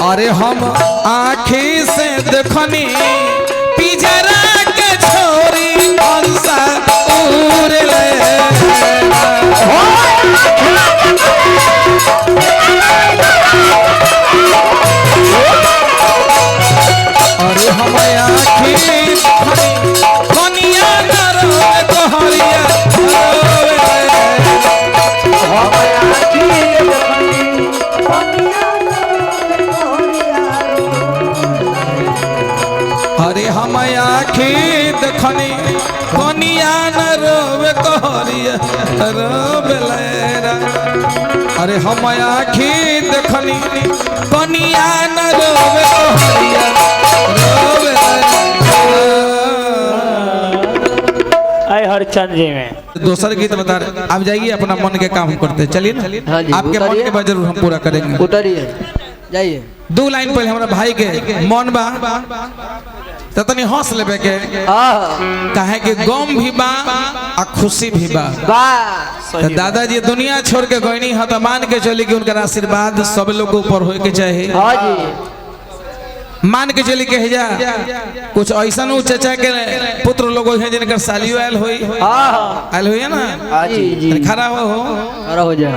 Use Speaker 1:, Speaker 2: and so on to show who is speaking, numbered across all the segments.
Speaker 1: अरे हम आँखी से देखनी पिजरा के छोरी अंसा उड़ ले अरे हम आँखी कनिया नरवे कहरिया अरे हम आँखी देखनी कनिया नरवे कहरिया रोवे लेरा अरे हम आँखी देखनी कनिया नरवे कहरिया रोवे
Speaker 2: आए हरचंद जी में
Speaker 1: दूसरा गीत बता रहे आप जाइए अपना मन के काम करते चलिए ना आपके मन के बात जरूर हम पूरा करेंगे
Speaker 3: उतरिए जाइए
Speaker 1: 2 लाइन पहले हमारा भाई के मन बा तो तनी हंस लेबे के काहे कि गम भी बा आ खुशी भी बा तो दादाजी दुनिया छोड़ के गईनी ह तो मान के चली कि उनका आशीर्वाद सब लोग ऊपर होए के चाहे
Speaker 3: हाँ जी
Speaker 1: मान के चली के जा कुछ ऐसा चचा के पुत्र लोग हैं जिनकर सालियो आयल होई आयल होई है ना
Speaker 3: हाँ जी
Speaker 1: खड़ा हो
Speaker 3: जा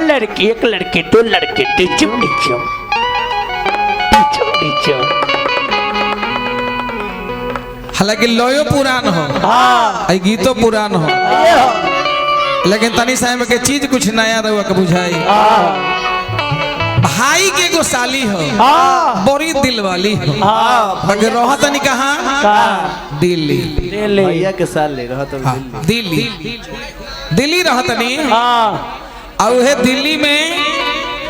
Speaker 2: लड़की एक लड़के 2 लड़के टिचम टिचम टिचम टिचम
Speaker 1: हालांकि लयो पुरान हो आई गीतो पुरान हो लेकिन तनी समय के चीज कुछ नया रहुआ के बुझाई भाई के एगो साली हो बड़ी दिल वाली हो मगर रहा तनी कहाँ दिल्ली
Speaker 3: भैया के साल ले रहा तो
Speaker 1: दिल्ली रहा तनी और वह दिल्ली में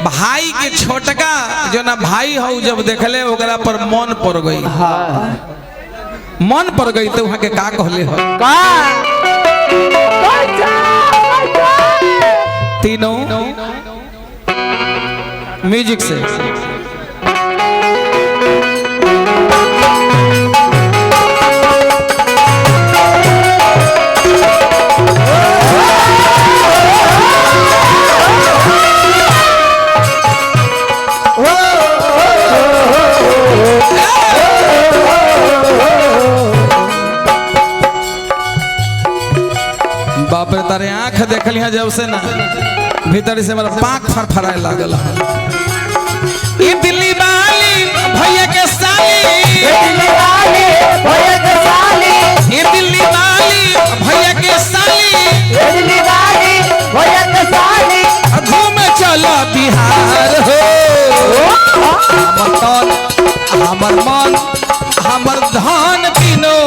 Speaker 1: भाई के छोटका जो ना भाई हो जब देखले ओकरा पर मन पड़ गई मन पड़ गई तो वहां के का कहले हो तीनों म्यूजिक से बाप रे तारे आंख देखली है जब से ना भीतर से मेरा पाँख फरफराए लागल ये दिल्ली वाली भैया के साली ये दिल्ली वाली भैया के साली घूम चलो बिहार हो हमर मन हमर धन तीनों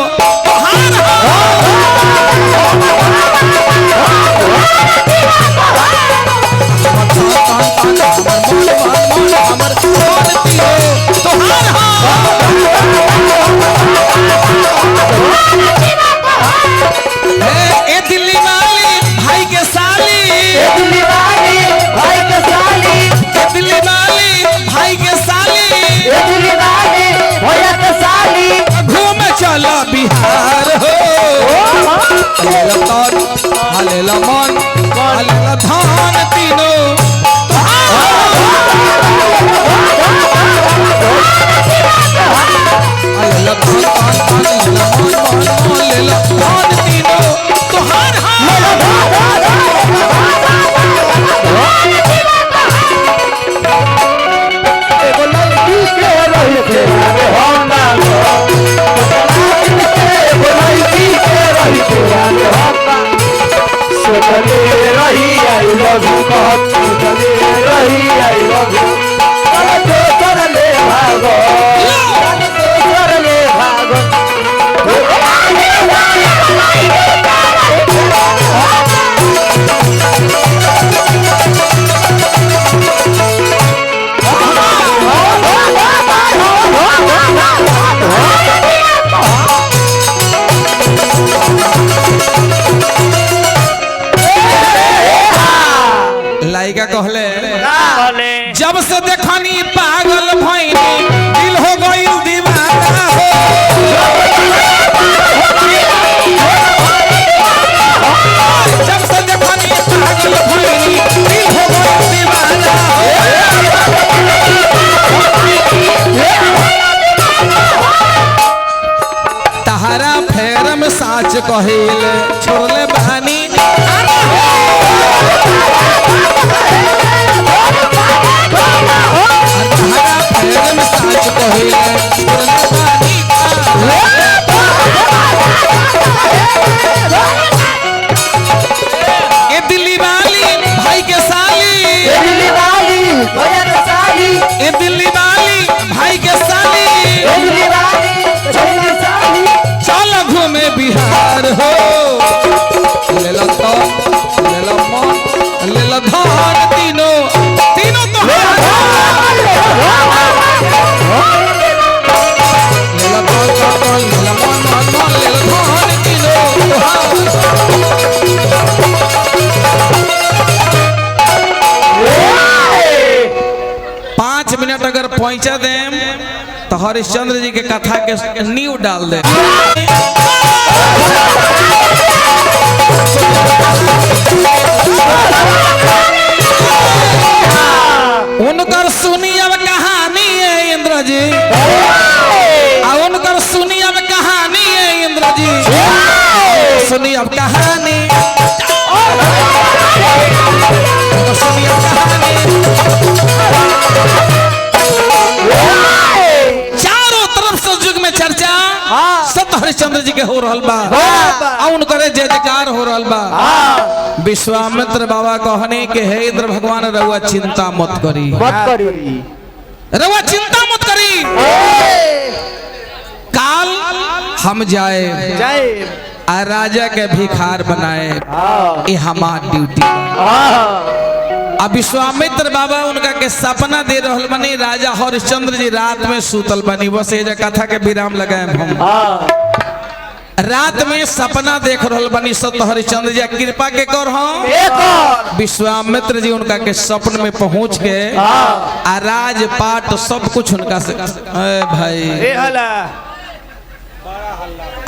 Speaker 1: हार दिल्ली वाली भाई के साली दिल्ली वाली भाई के साली घूम चलो बिहार हो हलेला मन हलेला धान तीनों हलेला धान तीनों तोहार लाइका कहले जब से देखनी पागल भइनी दिल हो गई दीवाना हो जब से देखनी पागल भइनी दिल हो गई दीवाना हो कहिले छोड़ले बहानी फेर में साच कहिले छोड़ले बहानी ए दिल्ली वाली भाई के साली ए दिल्ली वाली भाई के साली चल घूमे बिहार हो ले लो तो ले लो मन ले लो धन तीनों तीनों तो ले लो तो ले लो मन ले लो धन तीनों 5 मिनट अगर पहुंचा देम तो हरिश्चंद्र जी के कथा के नींव डाल दे उनकर सुनी अब कहानी है इंद्र जी उनकर सुनी अब कहानी है इंद्र जी सुनी अब कहानी सुनी अब कहानी चारों तरफ से युग में चर्चा सत हरिश्चंद्र जी के हो रहल बा उनकर जय जयकार हो रहल बा विश्वामित्र बाबा कहने के हे इंद्र भगवान रउआ चिंता मत करी रउआ चिंता मत करी काल हम जाए आ राजा के भिखार बनाए ये हमार ड्यूटी अब विश्वामित्र बाबा उनका के सपना दे रहल बनी राजा हरिश्चंद्र जी रात में सूतल बनी बस ये कथा के विराम लगाए हम रात में सपना देख रहल बनी सत हरिश्चंद्र जी कृपा के कर हम विश्वामित्र जी उनका के सपन में पहुंच के आ राजपाट सब कुछ उनका से भाई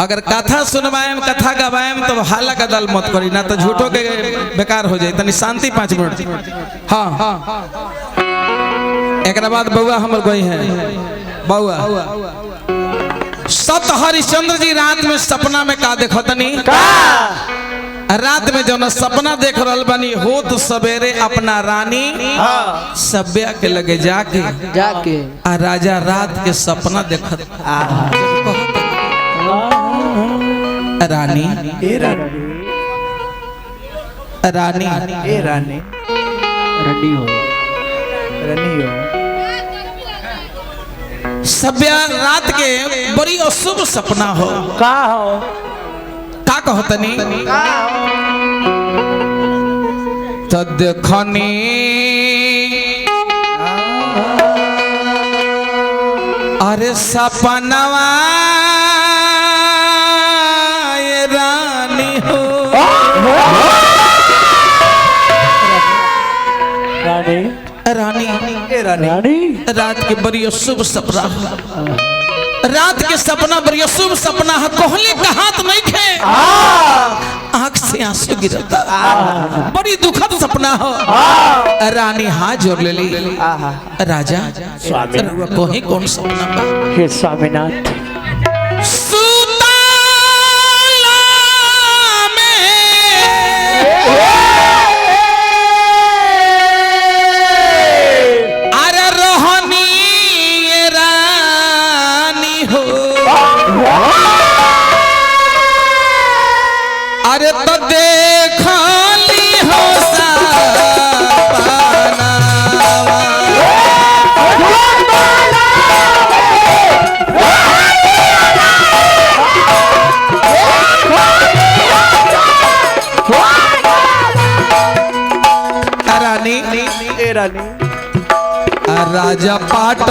Speaker 1: अगर कथा सुनवाएम कथा गवाएम तो हाला का दल मत करी ना तो झूठो के बेकार हो जाए तनी शांति 5 मिनट हाँ एक बाद बउआ हमर गई है बउआ सत हरिश्चंद्र जी रात में सपना में का देखो तनी रात में जो सपना देख रहल बनी हो तो सवेरे अपना रानी सभ्या के लगे जाके आ राजा रात के सपना देखत रानी रानी
Speaker 3: रानी
Speaker 1: सभ्या रात के बड़ी अशुभ सपना हो का कहो तनी तदखनी अरे सपनवा रानी हो रानी रात के बड़ी अशुभ सपना रात के सपना बड़ी अशुभ सपना है कोहले का हाथ नहीं खे आंख से आंसू गिरता बड़ी दुखद सपना हो रानी हाथ जोड़ ले ली राजा कोई कौन सपना
Speaker 2: हे स्वामीनाथ
Speaker 1: अरे तो देखली हो रानी राजा पाट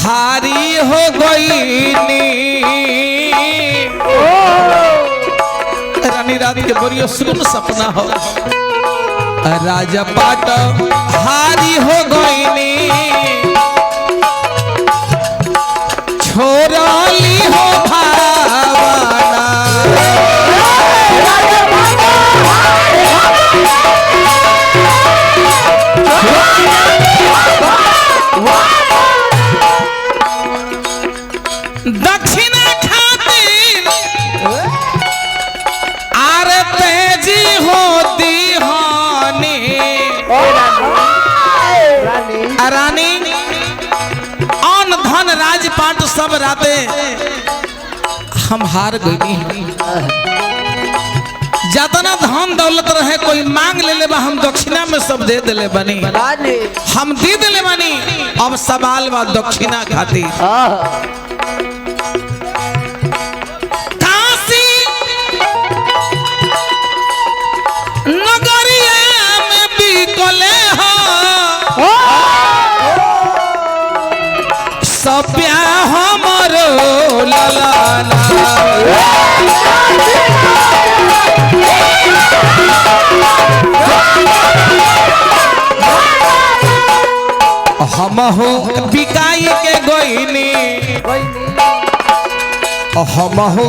Speaker 1: हारी हो गई रानी रात के बड़ी सुन सपना हो राजा पाट हारी हो गई छोराली हो भावना दक्षिणा खातिर रानी अन धन राजपाट सब राते हम हार गई। जतना धन दौलत रहे कोई मांग ले ले बा, हम दक्षिणा में सब दे दिले बनी, हम दे दिले बनी। अब सवाल बा दक्षिणा खातिर। काशी नगरिया में बिकले हो सप्या हमरो ललाना। हम हो बिकाई के गोइनी, हम हो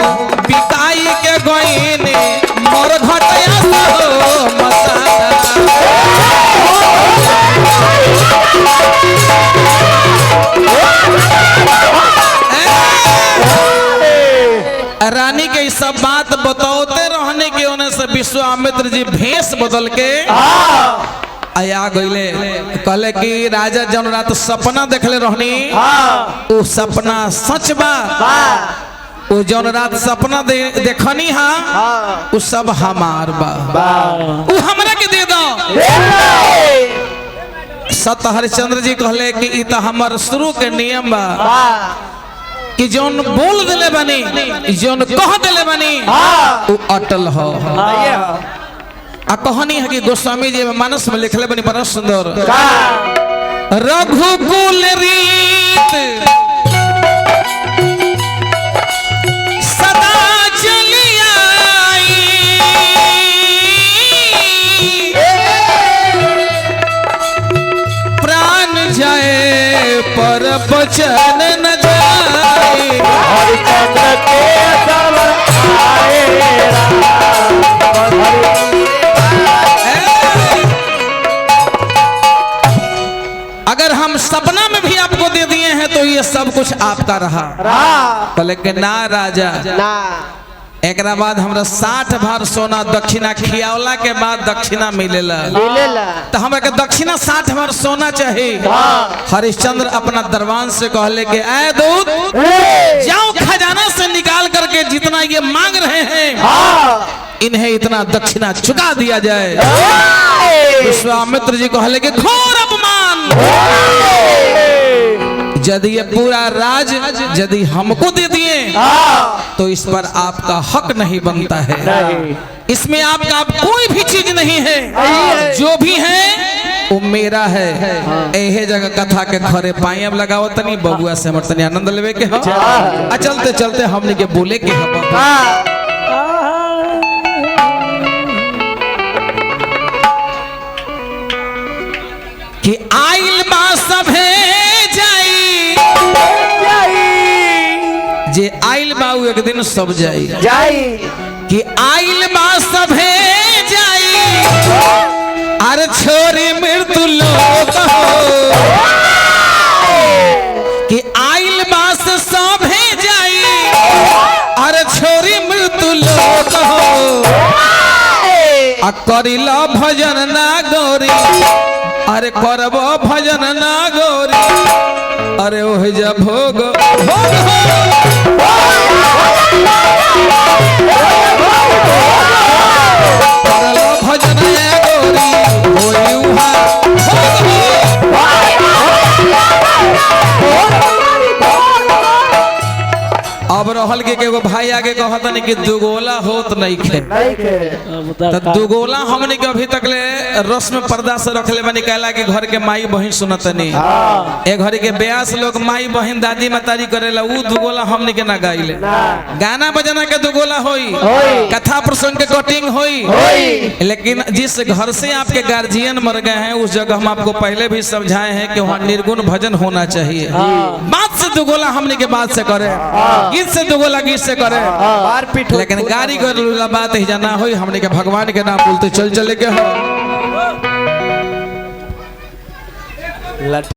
Speaker 1: बिकाई के गोइनी, मोर घटया हो मसाला। रानी के सब बात बताते रहने के होने से विश्वामित्र जी भेष बदल के आया गईले। कहले कि राजा जन रात सपना देखले रहनी, वो सपना सच बा। वो जन रात सपना देखनी हा, वो सब हमार बा, वो हमरा के दे दो। सत हरिश्चंद्र जी कहले कि ई तो हमर शुरू के नियम बा कि जोन बोल दिले बनी, जोन कह दिले बनी, वो अटल हो। आ कहानी है कि गोस्वामी जी मानस में लिखले बनी बड़ा सुंदर। रघुकुल रीत सदा चली आई, प्राण जाए पर बचन न जाए।
Speaker 2: हरिचंद्र के सब आए
Speaker 1: अगर हम सपना में भी आपको दे दिए हैं तो ये सब कुछ आपका रहा। बोले कि ना राजा, एक बाद हमरा 60 भार सोना दक्षिणा खियावला के बाद दक्षिणा मिलेला, तो हमरा के दक्षिणा 60 भार सोना चाहिए। हरिश्चंद्र अपना दरबान से कहले कि ऐ दूत, जाओ खजाना से निकाल करके जितना ये मांग रहे हैं इन्हें इतना दक्षिणा चुका दिया जाए। विश्वामित्र जी कहले कि घोर अपमान, यदि ये पूरा राज यदि हमको दे दिए तो इस पर आपका हक नहीं बनता है। इसमें आपका कोई भी चीज नहीं है, जो भी है वो मेरा है। एहे जगह कथा के घरे पाई अब लगाओ तनी बबुआ से हमर तनी आनंद लेवे के हो। चलते चलते हमने के बोले के हम कि आइल बा सभे जे आइल बा एक दिन सब जाई कि आइल बा सभे जाई, अरे छोरी मृत्यु लोक हो कि आइल बा सभे जाई, अरे छोरी मृत्यु लोक हो। आ करिला भजन ना गौरी, अरे करब भजन ना गौरी, अरे ओह जा भोग भोग करलो भजन ना गौरी होई उहा अब रहल के एगो भाई आगे कहता नहीं कि दुगोला होत नहीं खे, तो दुगोला हमने के अभी तक ले रस्म पर्दा से रखले बनी। कहला कि घर के माई बहन सुनत नहीं, ए घर के ब्यास लोग माई बहन दादी मतारी करेला, उ दुगोला हमने के ना गाइले। गाना बजाना के दुगोला होई, कथा प्रसंग के कटिंग होई, लेकिन जिस घर से आपके गार्जियन मर गए हैं उस जगह हम आपको पहले भी समझाए हैं कि वहाँ निर्गुण भजन होना चाहिए। बात से दुगोला हमने के बात से करे, गीत से दुगोला गीत से करे, लेकिन गाड़ी कर बात ही जाना हो हमने के भगवान के नाम बोलते चल चले के हो।